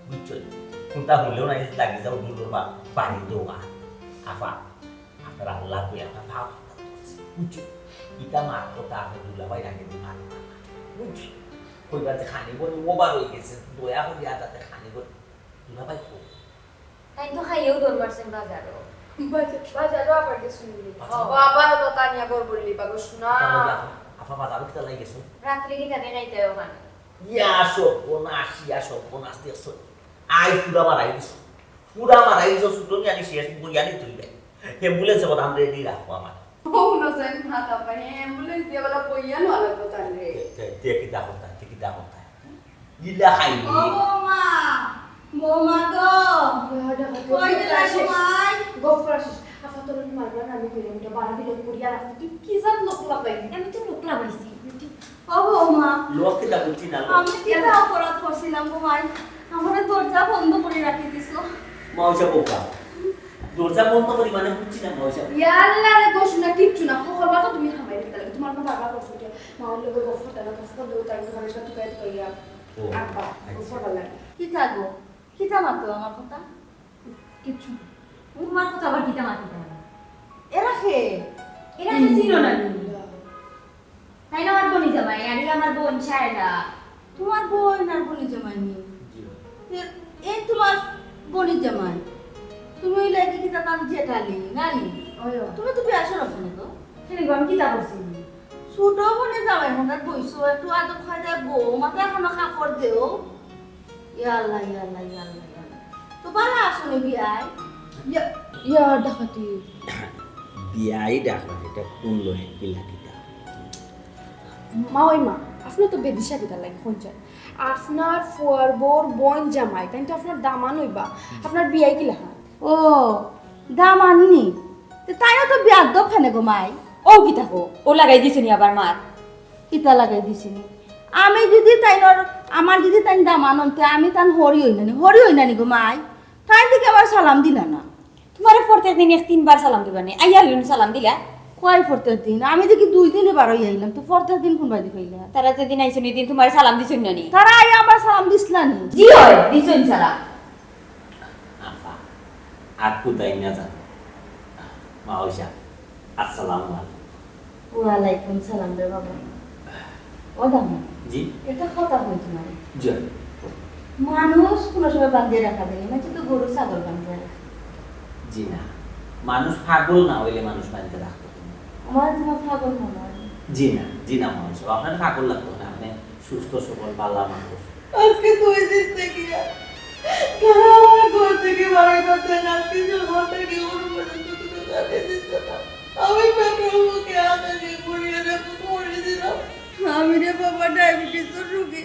বুঝছো কোনটা হলেও না লাগি যাও দুলোর বা পানি দোয়া আফা আপনার আল্লাহ তুই আপনার ভাব বুঝছো ইটা মার কথা আপনি দুলাবাই রাখে দিই মার বুঝছি কইবার যে খানি বল ওবার হয়ে গেছে দয়া করে যাতে খানি বল দুলাবাই কো তাই তো খাইয়েও দৌড় মারছেন বাজারও বাজারও আবার গেছুন বাবা তো তানিয়া কর বললি বাবা শোনা আফা বাজারও কিতা লাগি গেছো রাত্রে কি তাদের খাইতে ওখানে ইয়া সব কোনাস দেখছো আই পুরা মারাই দিছো পুরা মারাই দিছো সুতনি আনি শেষ বুঝানি তুইবে অ্যাম্বুলেন্সে কথা আমরা রেডি রাখবো আমার ও না সেন মাথা পানি অ্যাম্বুলেন্স দিয়ে বলা কইয়া নো আলা কথা রে দেখি দেখো ইলা খাই ও বৌমা, বৌমা গো, কই গেলা তোমায়? গফর আসিস আফা তোর মারবা না আমি কইলাম এটা বাড়া দিলে করিয়া রাখতে তুই কি জান লোক লাগাই আমি তো লোক লাগাইছি ও বৌমা, লোক কিটা বুঝছি না আমি কিটা অপরাধ করছিলাম ঘুমাই? আমার দরজা বন্ধ করে রাখি দিছো। মাউসা বোকা দরজা বন্ধ করি মানে বুঝছি না মাউসা ইয়াল্লা রে দোষ না কিচ্ছু না হকল তো তুমি হামাই দিতে লাগে তোমার মা বাবা করছো এটা মাওর লগে গফর তালা কষ্ট দেও তাই তোমার সাথে তুই কইয়া আব্বা গফর লাগে কিটা গো, কিটা মাতো আমার কথা? কিচ্ছু তোমার কথা আবার কিতা মাতি দেয় এরা খে? এরা তো ছিল না তাই না আমার বোনই জামাই আর আমার বোন ছায়রা তোমার বোন আর বনি জামাই নি? এই তোমার বনি জামাই। তুমি ওই লাগে কিটা নাম জেঠালি, নানি? ওয়ো তুমি তো বিয়া সরব না তো? সেনে আমি কিতা করছি ছোট বোনে জামাই হঠাৎ বইছো একটু আদব খাই দেয় বউ মাতে এখনো কাপড় দেও। ইয়াল্লাহ ইয়াল্লাহ ইয়াল্লাহ ইয়াল্লাহ। তো ভালো আসনি বিয়ায়? ইয়া ডাকাতি বিয়াই ডাকলা এটা কোন লয় কিলা কিটা মা ওই মা আপনার তো বেদিশা দিতে লাগে পঞ্চায়েত আপনার ফুয়ার বোর বোন জামাই তাই তো আপনার দামান হইবা আপনার বিয়াই কি লেখা ও দাম আননি তাইও তো বিয়ার দোকানে গো মাই। ও কি থাকো ও লাগাই দিছেনি আবার মার কিতা লাগাই দিছিনি আমি যদি তাইনর আমার যদি তাই দাম আনতে আমি তান হরি হই নানি গো মাই। তাই দিকে আবার সালাম দিলা না? তোমার প্রত্যেক দিন 3বার সালাম দিবা নি আইয়া হইল সালাম দিলা কয় ফোরতের দিন? আমি দেখি 2 দিনে বার হই আইলাম তো ফোরতের দিন কোন বাড়ি কইলা? তারা যেদিন আইছেন দিন তোমার সালাম দিছেন না নি তারা আই আমার সালাম দিছলা নি? জি হয় দিছেন সালাম আফা আর কোথায় না জান মাউসা আসসালামু আলাইকুম ওয়ালাইকুম সালাম রে বাবা। ও দাম জি এটা কথা কই তোমার জি মানুষ কোন সময় বান্ধিয়ে রাখা দেনি মানে তো গরু ছাগল বান্ধে রাখে। জি না মানুষ পাগল না হইলে মানুষ বাড়িতে রাখতো আমার তোমার ছাগল মনে হয়। জি না মানুষ আপনার পাগল লাগতো না আপনি সুস্থ সবল পাল্লা মানুষ আজকে 2 দিন থেকে তারা আমার ঘর থেকে বাড়ি করতে না আজকে সকাল থেকে ওর পর্যন্ত তুমি যাবে দিতে না। আমি পেট্রোল মুখে আদা দিয়ে পুড়িয়ে রেখে পড়ে দিলাম। আমি রে বাবা ডায়াবেটিসের রোগী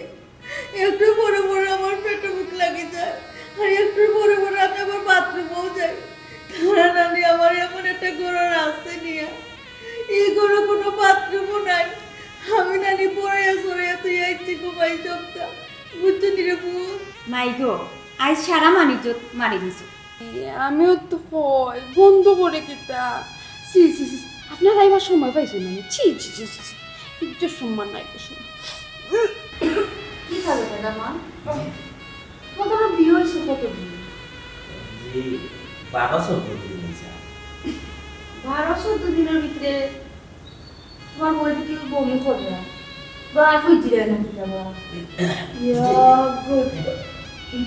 একটু বড় বড় আমার পেটে মুখ লাগে যায় আর একটু বড় বড় আমি আমার বাথরুমেও যাই। তারা নানি আমার এমন একটা গরু রাস্তা নিয়ে এই গরু কোনো বাথরুমও নাই। আমি নানি পড়াইয়া সরাইয়া তুই আইছি ঘুমাই সপ্তাহ বুঝছো নি রে বুঝ? মাইগো আজ সারা মানিত মারি দিছো আমিও তো কই বন্ধ করে কিতা সি সি সি আপনার আইবার সময় পাইছো না ছি ছি ছি ছি ইজ্জত সম্মান নাই কিছু কি খাবে দাদা মা? তোমার বিয়ে হয়েছে কতদিন? জি 12-14 দিন হয়েছে। 12-14 দিনের ভিতরে তোমার বইতে কি বমি করবে বা ফুটি দেয় না কিটা বা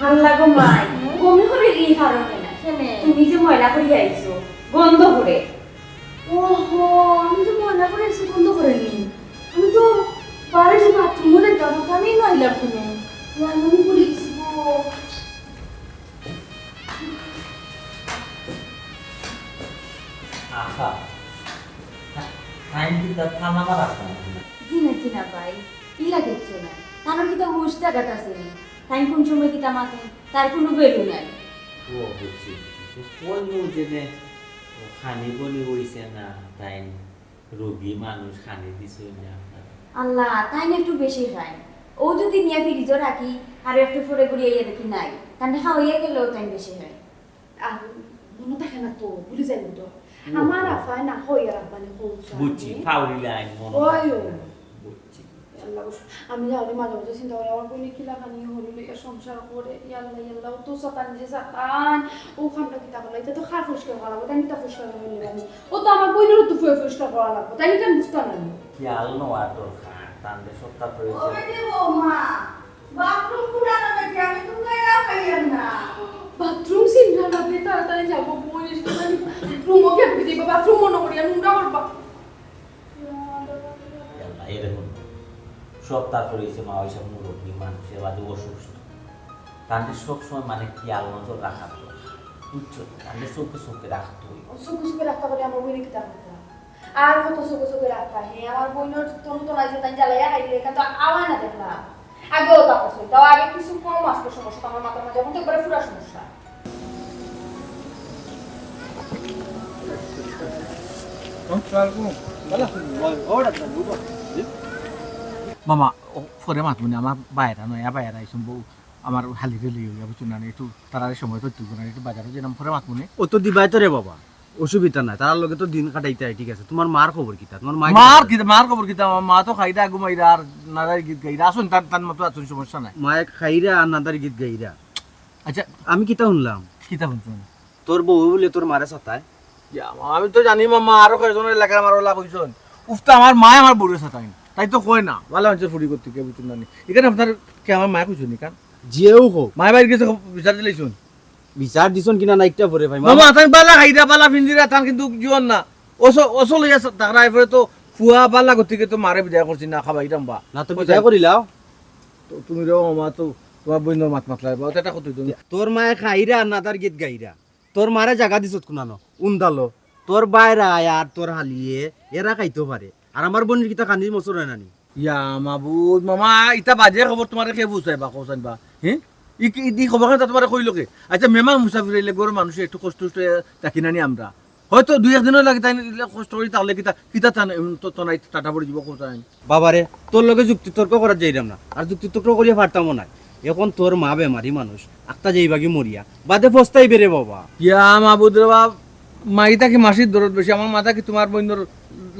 আল্লাহ গো মাই বমি করে এই কারণে না তুমি যে ময়লা করে আইছো গন্ধ করে। ওহো আমি তো ময়লা করে আইছি গন্ধ করে নি আমি তো বাড়িতে বাথরুমে যাবো আমি ময়লা করে আমি বলি আহা টাইম কি তার থানা মারা আছে জিনা ভাই ইলা দেখছো না তার কি তো হুশ জায়গাটা আছে নি টাইম কোন সময় কি মাতে তার কোনো ভ্যালু নাই। ও বুঝছি কোন জেনে খানি বলি হইছে না তাই রোগী মানুষ খানি দিছে না আল্লাহ তাই না একটু বেশি খায় ও যদি নিয়ে ফ্রিজে রাখি আর একটু ফরে ঘুরিয়ে দেখি নাই কারণ খাওয়াইয়া গেলেও তাই বেশি হয়। আর মনে থাকে না তো ভুলে যাইব তো আমার আফায় না হইয়া রাখবানি কৌশল বুঝছি ফাউরি লাইন মনে বুঝছি আমি যাওয়ালে মাঝে মাঝে চিন্তা করি আমার বইলে কিলা খানি হরিলে সংসার করে ইয়াল্লা তো সাতান যে সাতান ওখানটা কিতা করলো এটা তো খার পরিষ্কার করা লাগবে তাই কিতা পরিষ্কার করে নিলাম ও তো আমার বইলেরও তো পরিষ্কার করা লাগবে তাই নিতে আমি বুঝতাম না খেয়াল নেওয়ার দরকার তাহলে সপ্তাহ ও হয়েছে বেটি বৌমা বাথরুম পুরানো বেটি আমি তো গায়া খাইয়াম না বাথরুম সিনরা আপনি তাড়াতাড়ি যাবো বই রুমও খেপে দিব বাথরুম মনে করি আমি নোংরা করবা এরকম সপ্তাহ হয়েছে মা ওইসব মুরব্বী মানুষের বাদে অসুস্থ তাহলে সবসময় মানে খেয়াল নজর রাখা বুঝছো তাহলে চোখে রাখতে হইব চোখে রাখতে পারি আমার বইলে কিতা করতে আর কত চোখে রাখতা হে আমার বইনের তনু তো নাই যে তাই জ্বালাইয়া খাইলে কিন্তু আওয়াজ না দেখলাম আগেও তা করছে তাও আগে কিছু কম আসতো সমস্যা আমার মাথার মাঝে এখন তো একবারে পুরা সমস্যা মামা পরে মাতমনি আমার বাইরা নয় বাইরা আইসুম বউ আমার হালি রেলি হইয়া বুঝছো না একটু তারার সময় তো তুই একটু বাজারে যেলাম পরে মাতমনি ও তো দিবাই তো রে বাবা অসুবিধা নাই তার লগে তো দিন কাটাইতে হয় ঠিক আছে তোমার মার খবর কি তোমার মার খবর কি আমার মা তো খাইরা ঘুমাইরা আর নাদার গীত গাইরা আসুন তার মতো আসুন সমস্যা নাই মায়ে খাইরা আর নাদার গীত গাইরা আচ্ছা আমি কিতা শুনলাম কিতা শুনছেন তোর বউ বলে তোর মারে সাতায় আমি তো জানি মামা আরো কয়েকজন এলাকার আমার ওলা কইছেন উফতা আমার মায় আমার বউরে সাতাই তাই তো কয় না ভালো মানুষের ফুড়ি করতে কে বুঝুন না এখানে আপনার কে আমার মায় কইছেন কান যেও হোক মায় বাইরে গেছে বিচার দিলেছুন বিচার দিছন কিনা নাইকটা ভরে ভাই মামা তাই বালা খাইরা বালা ফিন্দিরা তান কিন্তু জীবন না ওসল হইয়া তারা এরপরে তো ফুয়া বালা গতিকে তো মারে বিদায় করছি না খাবাইতাম বা না তো বিদায় করিলাও তো তুমি রে মামা তো তোমার বইনের মাত মাতলাই বা এটা কত তুমি তোর মায়ে খাইরা আর নাদার গীত গাইরা তোর মারে জায়গা দিছত কোনানো উন্দালো তোর বাইরা আর তোর হালিয়ে এরা খাইতে পারে আর আমার বোনের কিতা কান্দি মসুর হয় নানি ইয়া মাবুদ মামা ইটা বাজে খবর তোমার কে বুঝাই বা কোসান বা হ্যাঁ ই খবর তোমার কইলকে আচ্ছা মেমা মুসাফির এলে গরু মানুষ একটু কষ্ট থাকি নানি আমরা হয়তো 2-1 দিনও লাগে তাই কষ্ট করি তাহলে কিতা তো নাই টাটা পড়ে যাব কোসান বাবারে তোর লগে যুক্তি তর্ক করার যাইরাম না আর যুক্তি তর্ক করিয়া পারতামও না এখন তোর মা বেমারি মানুষ আত্মা যাইবাগি মরিয়া বাদে ফস্তাই বেরে বাবা ইয়া মাবুদ রে বাপ মাইটা কি মাসির দরদ বেশি আমার মাথা কি তোমার বোনের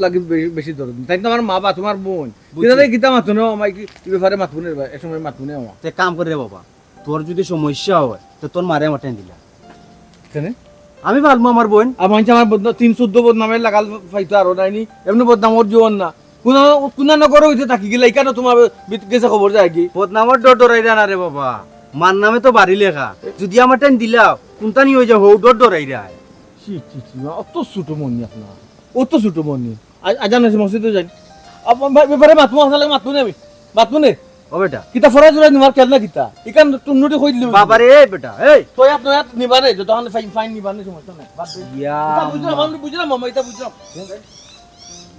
লাগি বেশি দরদ তাই তো আমার মা বা তোমার বোন কিতা কিতা মাথু না মাই কি ব্যাপারে মাথু নে এক সময় মাথু নে আমার তে কাম করে রে বাবা তোর যদি সমস্যা হয় তো তোর মারে মাটেন দিলা কেন আমি ভালমু আমার বোন আর মানছে আমার 314 বদনামে লাগাল ফাইতো আর নাইনি এমনি বদনাম ওর জীবন না কোনা নগর হইতে থাকি গেলে কেন তোমার গেছে খবর যায় কি বদনামর ডর ডরাইরা না রে বাবা মার নামে তো বাড়ি লেখা যদি আমার টাইম দিলা কোনটা নি হয়ে যা হৌ ডর ডরাইরা অত ছোট মনি আপনার অত ছোট মনি আজান আছে মসজিদে যাই ব্যাপারে মাতমু আসলে মাতমু নে আমি মাতমু নে ও বেটা কিতা ফরাজ জোড়া নিমার কেলা কিতা ইকান টুন্নুটি কই দিলি বাবা রে বেটা এই তো আপনার নিবানে যত ফাইন নিবানে সমস্যা নাই বাদ দে ইয়া বুঝলাম আমি বুঝলাম মামা এটা বুঝলাম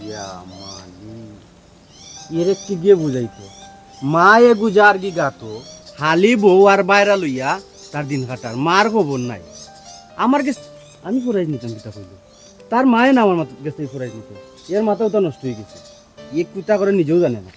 ইয়া মালি এরে কি গিয়ে বুঝাইতো মা এ গুজার গি গাতো হালি বউ আর বাইরা লইয়া তার দিন কাটার মার খবর নাই আমার গেছে আমি ফুরাইজ নিতাম কিতা কইল তার মায়ে না আমার মাথা গেছে ফুরাইজ নিত এর মাথাও তো নষ্ট হয়ে গেছে এক কুতা করে নিজেও জানে না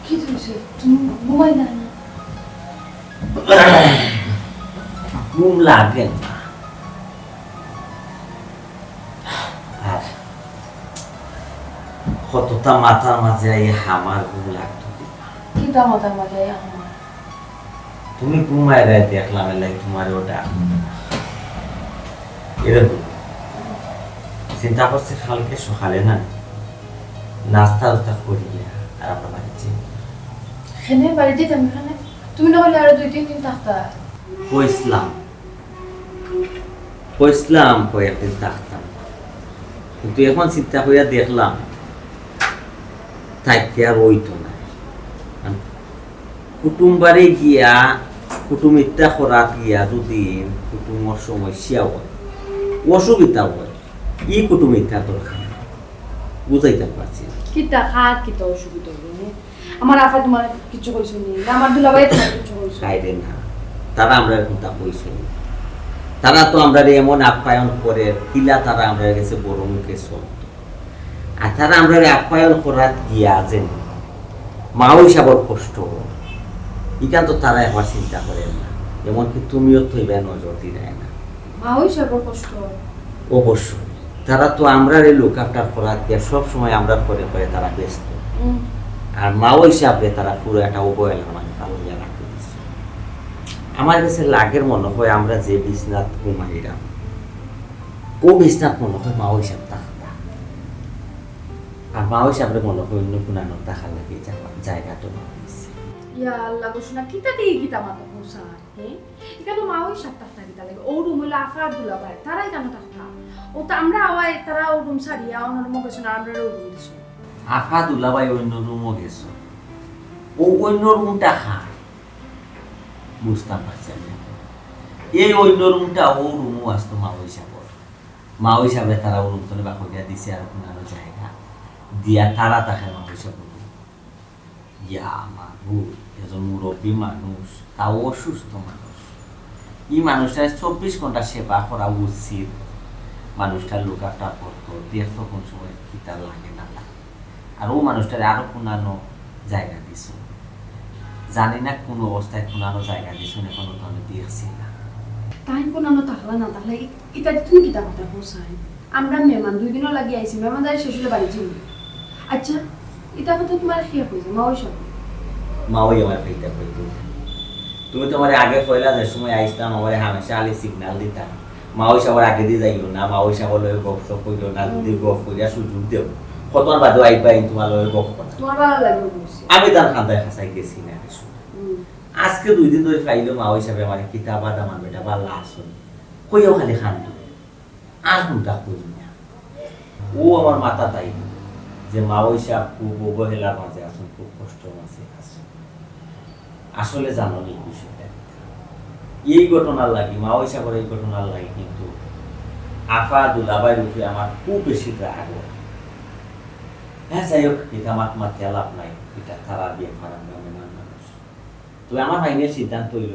কি হয়েছে তুমি ঘুমাই না ঘুম লাগে না আর কতটা মাথার মাঝে আমার ঘুম লাগতো কি দামাতার মাঝে আমার তুমি ঘুমায় রায় দেখলাম এলাই তোমার ওটা এরকম চিন্তা করছে কালকে সকালে না নাস্তা উস্তা করিয়া আর আমরা বাড়িতে এখানে বাড়িতে তুমি এখানে তুমি না হলে আরো 2-3 দিন থাকতা কইসলাম কয়েকদিন থাকতাম কিন্তু এখন চিন্তা করিয়া দেখলাম থাকতে আর ওইতো না কুটুম বাড়ি গিয়া কুটুমিত্যা করাত গিয়া যদি কুটুমের সমস্যা হয় অসুবিধা হয় ই কুটুমিত্যা দরকার বুঝাইতে পারছি কিতা খাত কিতা অসুবিধা হবে আমার আফা তোমার কিছু কইছো নি আমার দুলাভাই তোমার কিছু কইছো খাইরে না তারা আমরা কথা কইছে তারা তো আমরা এমন আপ্যায়ন করে কিলা তারা আমরা গেছে বড় মুখে চলত আর তারা আমরা আপ্যায়ন করাত গিয়া যেন মা হিসাবর কষ্ট ইকান তো তারা একবার চিন্তা করে না এমনকি তুমিও তো এবার নজর দিলাই না মা ওই সব কষ্ট অবশ্যই তারা তো আমরা লোক আফটার করাত গিয়া সবসময় আমরা করে করে তারা ব্যস্ত আর মাও হিসাবে তারা পুরো একটা অবহেলা মানে পালন রাখতে দিচ্ছে আমার কাছে লাগের মনে হয় আমরা যে বিছনাথ ঘুমাইলাম ও বিছনাথ মনে হয় মাও হিসাব থাকতা আর মাও হিসাবে মনে হয় অন্য কোনো দেখার লাগে জায়গাটা ইয়া আল্লাহ গো শোনা কিতা দিয়ে কিতা মাতা হোসা হ্যাঁ এখানে মা ওই সব থাকতা কিতা লাগে ও রুম হইলো আফা দুলাভাই তারাই কেন থাকতা ও তো আমরা আওয়াই তারা ও রুম সারিয়া অন্য রুম গেছো না আমরা ও রুম দিছো আফা দুলাভাই অন্য রুমও গেছো ও অন্য রুমটা খায় বুঝতাম পারছি আমি এই অন্য রুমটা ও রুমও আসতো মা হিসাবে তারা ও রুম তো বাকো দিয়া দিছে আর কোনো জায়গা দিয়া তারা তাকে মা হিসাবে ইয়া মানুষ এজন মুরব্বী মানুষ তাও অসুস্থ মানুষ এই মানুষটা 24 ঘন্টা সেবা করা উচিত মানুষটার লোকাটা করতো দেখতো কোন সময় কি তার লাগে না লাগে আর ও মানুষটার আরো কোনানো জায়গা দিছ জানি না কোন অবস্থায় কোনানো জায়গা দিছ না কোনো তো আমি দেখছি না তাই কোনানো থাকলা না তাহলে এটা তুমি কিতা কথা হোসাই আমরা মেহমান 2 দিনও লাগি আইছি মেহমান যাই শেষ হলে বাড়ি যাই আচ্ছা এটা কথা তোমার কি কইছে মা ওই সব মাওই আমার ফেইটা কইতো তুমি তো আমার আগে কইলা যে সময় আইসলাম আমার হামেশা আলি সিগন্যাল দিতা মাওই সবার আগে দিয়ে যাইল না মাওই সবার লয়ে গপ সপ কইল না যদি গপ কইয়া সুযোগ দেব কতর বাদে আইবা তোমার লয়ে গপ করা তোমার ভালো লাগে বুঝছি আমি তার খান্দায় খাসাই গেছি না আজকে 2 দিন ধরে ফাইলো মাওই হিসাবে আমার কিতাব আদা আমার বেটা বাল্লা আসল কইও খালি খান্দ আর কোনটা কই না ও আমার মাথা তাই যে মাওই সাহেব খুব অবহেলার মাঝে আসুন খুব কষ্ট মাঝে আসুন আসলে জানো এই বিষয়টা এই ঘটনার লাগি মাওই সাহেবের এই ঘটনার লাগি কিন্তু আফা দুলাভাই রূপে আমার খুব বেশি রাগ হ্যাঁ যাই হোক এটা আমার মাথা লাভ নাই এটা তারা বিয়ে খারাপ নামে মানুষ তবে আমার ফাইনাল সিদ্ধান্ত হইল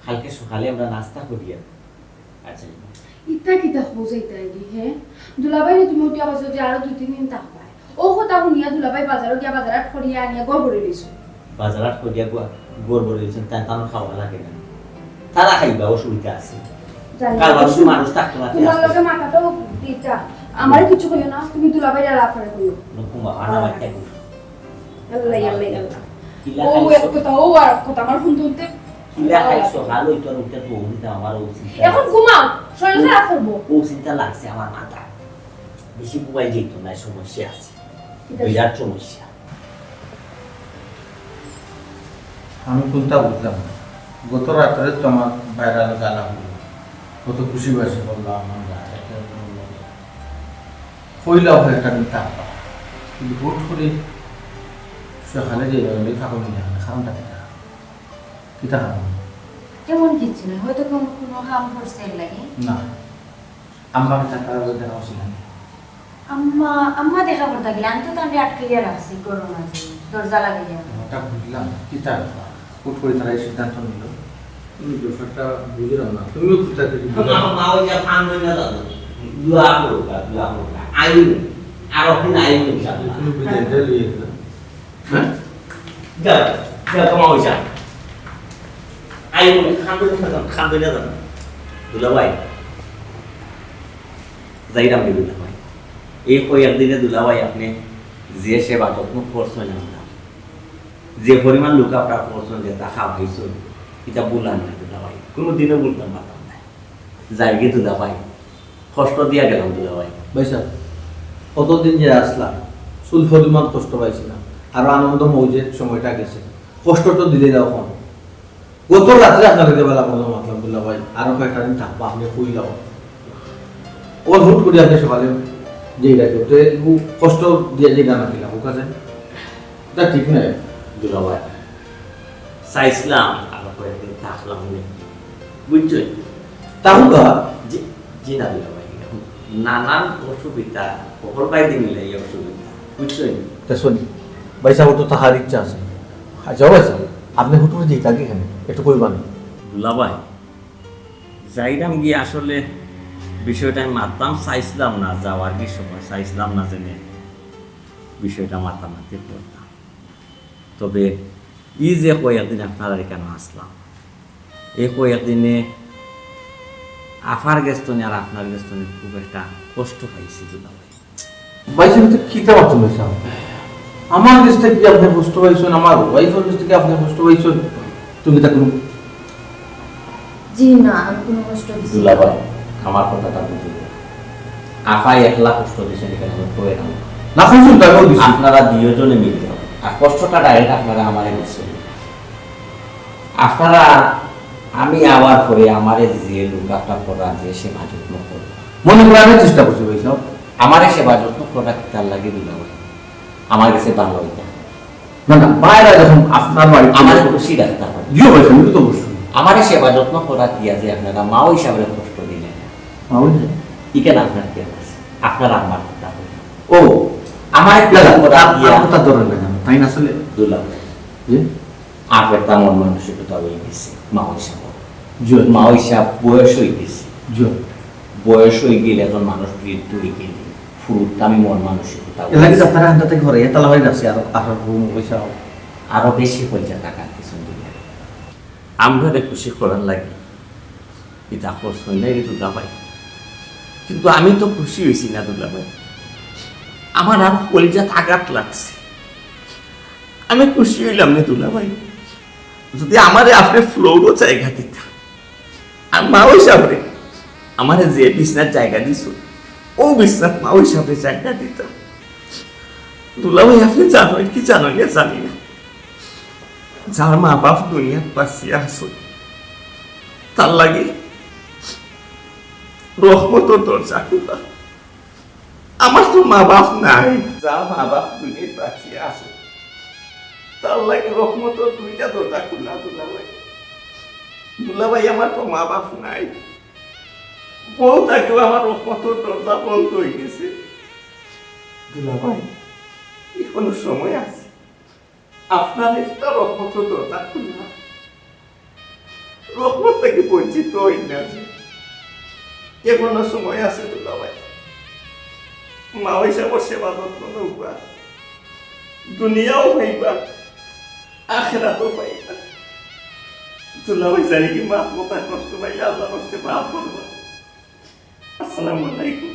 কালকে সকালে আমরা নাস্তা করিয়া আচ্ছা ইতা কিতা হোজাইতা আইলি হ্যাঁ দুলাভাই তুমি উঠিয়া বাজো যে আরো 2-3 দিন থাকবা ও কথা শুনিয়া দুলাভাই বাজারত গিয়া বাজারাত করিয়া আনিয়া গড় ভরে লইছো বাজারাত করিয়া গড় ভরে লইছেন তাই তানো খাওয়া লাগে না তারা খাইবা অসুবিধা আছে কাল বাজু মানুষ থাকতো না তোমার লগে মাথাটাও দিতা আমারে কিছু কইও না তুমি দুলাভাই আর আফারে কইও নকুমা আনা মাইতে আল্লাহ আল্লাহ আল্লাহ কিলা ও এক কথা ও আর কথা আমার ফোন তুলতে কিলা খাইছো ভালো এটা উঠতে তো উঠতে আমার চিন্তা এখন ঘুমাও শরীর খারাপ করবো ও চিন্তা লাগছে আমার মাথা বেশি মোবাইল যেত না সমস্যা আছে বিরাট সমস্যা আমি কোনটা বুঝলাম না গত রাত্রে তো আমার ভাইরাল গালা হলো কত খুশি বাসে বললাম আমার কইলা হয় একটা মিথ্যা কিন্তু হুট করে সকালে যে ফাঁকা মিলে খামটা কিতা খাম কেমন কিছু না হয়তো কোনো হাম করছে লাগে না আম্মা টাকা দেখা উচিত না আম্মা দেখা করতে গেলে আমি তো তান্ডে আটকাইয়া রাখছি গরম আছে দরজা লাগাইয়া ওটা বুঝলাম কিতা হুট করে তারা এই সিদ্ধান্ত নিল তুমি ব্যাপারটা বুঝলাম না তুমিও খুঁজতে কিছু মা ওই যে ফান হই না দাদা দুয়া করো আইন আর ওখানে আইন ইনশাআল্লাহ তুমি বুঝে লিয়ে হ্যাঁ যা যা কমা হইছা আই বলে খান দইলা যান দুলাভাই যাইরাম নি দুলাভাই এই কয়েকদিনে দুলাভাই আপনি যে সেবা যত্ন করছেন না যে পরিমাণ লোক আপনার করছেন যে তা খাওয়াইছেন এটা বলার না দুলাভাই কোনোদিনও বলতাম পারতাম না যাই গে দুলাভাই কষ্ট দিয়া গেলাম দুলাভাই ভাই সাহেব কতদিন যে আসলাম চুল পরিমাণ কষ্ট পাইছিলাম আরো আনন্দ মৌজের সময়টা গেছে কষ্ট তো দিলে যাও কোন গত রাত্রে আপনাকে বেলা কোনো মাতলাম বললাম ভাই আরো কয়েকটা দিন থাকবো আপনি কই যাও ওর হুট করে আপনি সকালে যে রাখতে কষ্ট দিয়ে যে গানা দিলাম ও কাছে এটা ঠিক নয় দুলাভাই চাইছিলাম আরো কয়েকদিন থাকলাম বুঝছো তাহলে জি জি না দুলাভাই নানান অসুবিধা সকল বাইরে মিলে এই অসুবিধা বুঝছো তা শুনি ভাই সাহেব তো তাহার ইচ্ছা আছে আচ্ছা ভাই সাহেব আপনি হুট করে যেই থাকি এখানে একটু কইবান দুলাভাই যাইরাম গিয়ে আসলে বিষয়টা আমি মারতাম চাইছিলাম না যাওয়ার কি সময় চাইছিলাম না জেনে বিষয়টা মাতামাতি করতাম তবে ই যে কয়েকদিন আপনারা কেন আসলাম এই কয়েকদিনে আফার গেস্তনে আর আপনার গেস্তনে খুব একটা কষ্ট পাইছি দুলাভাই ভাই সাহেব তো খিতা মাত্র ভাই সাহেব আমার কাছ থেকে আপনি কষ্ট পাইছেন আমার ওয়াইফের কাছ থেকে আপনি কষ্ট পাইছেন তুমি তা করুন জি না আমি কোনো কষ্ট দিছি না। দুলাভাই আমার কথাটা বুঝে আফাই একলা কষ্ট দিয়েছেন এখানে আমি করে না না কইছেন তাকেও দিছি আপনারা দুজনে মিলে আর কষ্টটা ডাইরেক্ট আপনারা আমারে দিচ্ছেন আপনারা আমি আবার পরে আমারে যে লোক আপনার করা যে সেবা যত্ন করবো মনে করার চেষ্টা করছি ভাই সাহেব আমারে সেবা যত্ন করা তার লাগে দুলাভাই আমার কাছে ভালো হইতে না না বাইরে যখন আপনার বাড়ি আমার খুশি রাখতে হবে জিও ভাই সাহেব তো অবশ্যই আমারে সেবা যত্ন করা দিয়া যে আপনারা মাও হিসাবে কষ্ট দিলেন ইকেন আপনার কে আছে আপনারা আমার কথা বলেন ও আমার দাদা করা দিয়া কথা ধরেন না জানো তাই না আসলে দুলাভাই জি আপনার তেমন মানসিকতা হয়ে গেছে মাও হিসাব জিও মাও হিসাব বয়স হয়ে গেছে জিও বয়স হয়ে গেলে এখন মানুষ বৃদ্ধ হয়ে গেলে ফুরুত আমি মন মানসিকতা এলাকি আপনারা হাতে ঘরে তালা হয়ে আছে আর আর রুম পয়সা আরো বেশি পয়সা টাকা কিছু দিলে আমরা খুশি করার লাগে এটা করছেন না এই দুলাভাই কিন্তু আমি তো খুশি হয়েছি না দুলাভাই আমার আর কলিজাত আঘাত লাগছে আমি খুশি হইলাম না দুলাভাই যদি আমারে আপনি ফ্লোরও জায়গা দিতাম আর মাও হিসাবে আমার যে বিছনার জায়গা দিছ ও বিছনার মাও হিসাবে জায়গা দিতাম দুলাভাই আপনি জানেন কি জানেন না জানি না যার মা বাপ দুনিয়ার পাশে আসো তার লাগে রহমত দরজা খোলা আমার তো মা বাপ নাই যার মা বাপ দুনিয়ার পাশে আসো তার লাগে রহমত দুইটা দরজা খোলা দুলাভাই দুলাভাই আমার তো মা বাপ নাই বউ থাকেও আমার রহমত দরজা বন্ধ হয়ে গেছে দুলাভাই এখনো সময় আছে আপনার একটা রহমত দরজা খোলা রহমত থেকে বঞ্চিত হই না এখনো সময় আছে দুলাভাই মা হিসাবে সেবা যত্ন নৌবা দুনিয়াও পাইবা আখেরাতও পাইবা দুলাভাই জানি কি মা কথা কষ্ট পাইলে আল্লাহ করতে মাফ করবা আসসালামু আলাইকুম